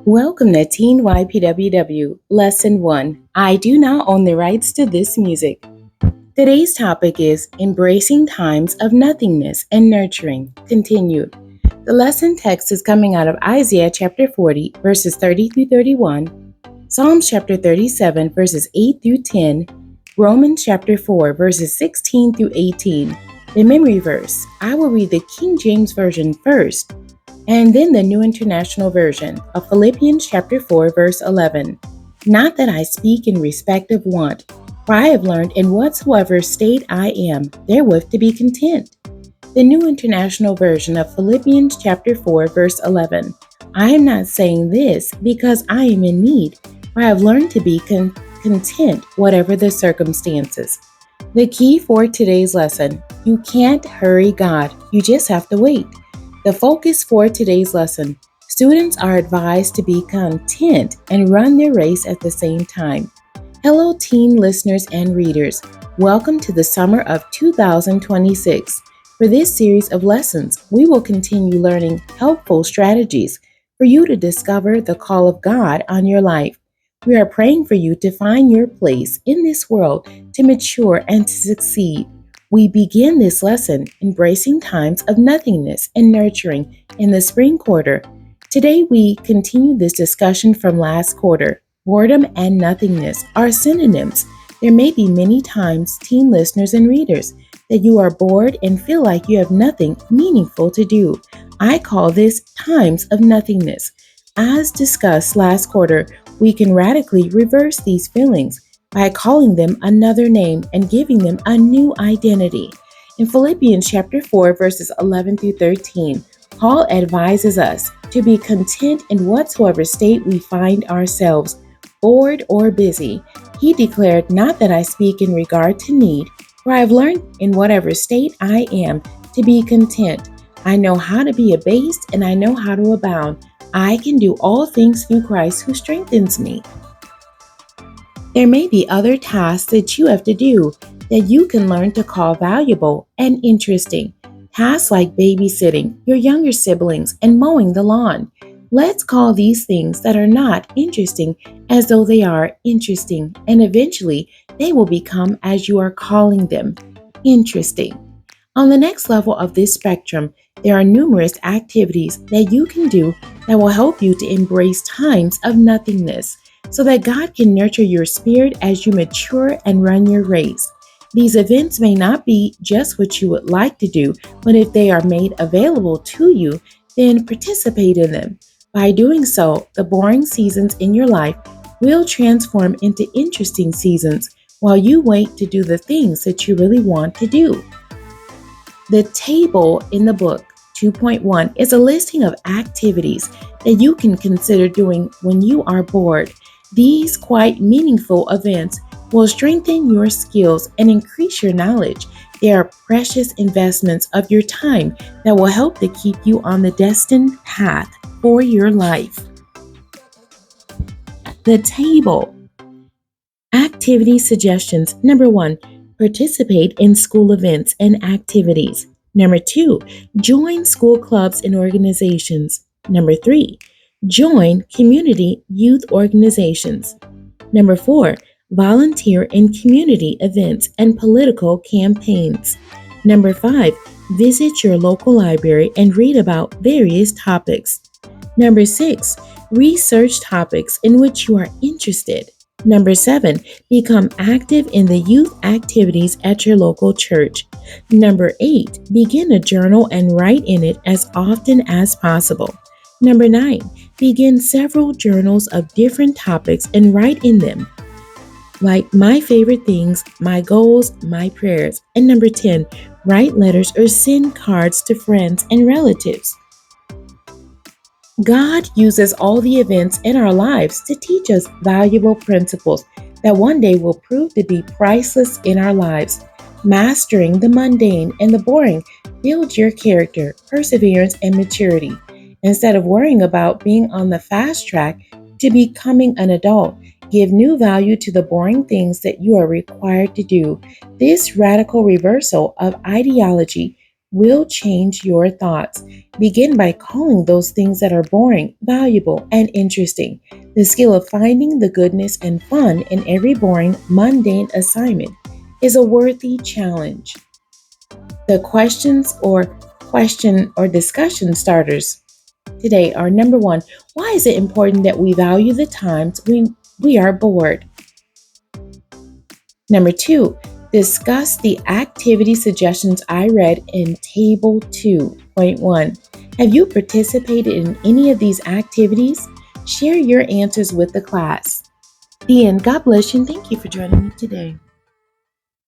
Welcome to Teen ypww Lesson 1. I do not own the rights to this music. Today's topic is Embracing Times of Nothingness and Nurturing. Continued. The lesson text is coming out of Isaiah chapter 40, verses 30 through 31, Psalms chapter 37, verses 8 through 10, Romans chapter 4, verses 16 through 18. The memory verse. I will read the King James Version first, and then the New International Version of Philippians chapter 4, verse 11. Not that I speak in respect of want, for I have learned in whatsoever state I am, therewith to be content. The New International Version of Philippians chapter 4, verse 11. I am not saying this because I am in need, for I have learned to be content whatever the circumstances. The key for today's lesson: you can't hurry God, you just have to wait. The focus for today's lesson: students are advised to be content and run their race at the same time. Hello, teen listeners and readers. Welcome to the summer of 2026. For this series of lessons, we will continue learning helpful strategies for you to discover the call of God on your life. We are praying for you to find your place in this world, to mature and to succeed. We begin this lesson embracing times of nothingness and nurturing in the spring quarter. Today we continue this discussion from last quarter. Boredom and nothingness are synonyms. There may be many times, teen listeners and readers, that you are bored and feel like you have nothing meaningful to do. I call this times of nothingness. As discussed last quarter, we can radically reverse these feelings by calling them another name and giving them a new identity. In Philippians chapter 4, verses 11 through 13, Paul advises us to be content in whatsoever state we find ourselves, bored or busy. He declared, not that I speak in regard to need, for I have learned in whatever state I am to be content. I know how to be abased and I know how to abound. I can do all things through Christ who strengthens me. There may be other tasks that you have to do that you can learn to call valuable and interesting. Tasks like babysitting your younger siblings and mowing the lawn. Let's call these things that are not interesting as though they are interesting, and eventually they will become as you are calling them, interesting. On the next level of this spectrum, there are numerous activities that you can do that will help you to embrace times of nothingness, so that God can nurture your spirit as you mature and run your race. These events may not be just what you would like to do, but if they are made available to you, then participate in them. By doing so, the boring seasons in your life will transform into interesting seasons while you wait to do the things that you really want to do. The table in the book 2.1 is a listing of activities that you can consider doing when you are bored. These quite meaningful events will strengthen your skills and increase your knowledge. They are precious investments of your time that will help to keep you on the destined path for your life. The table. Activity suggestions. Number 1, participate in school events and activities. Number 2, join school clubs and organizations. Number 3, join community youth organizations. Number 4, volunteer in community events and political campaigns. Number 5, visit your local library and read about various topics. Number 6, research topics in which you are interested. Number 7, become active in the youth activities at your local church. Number 8, begin a journal and write in it as often as possible. Number 9, begin several journals of different topics and write in them, like my favorite things, my goals, my prayers. And number 10, write letters or send cards to friends and relatives. God uses all the events in our lives to teach us valuable principles that one day will prove to be priceless in our lives. Mastering the mundane and the boring builds your character, perseverance, and maturity. Instead of worrying about being on the fast track to becoming an adult, give new value to the boring things that you are required to do. This radical reversal of ideology will change your thoughts. Begin by calling those things that are boring, valuable, and interesting. The skill of finding the goodness and fun in every boring, mundane assignment is a worthy challenge. The question or discussion starters today are: number one, why is it important that we value the times we are bored? Number two, discuss the activity suggestions I read in Table 2.1. Have you participated in any of these activities? Share your answers with the class. The end. God bless you and thank you for joining me today.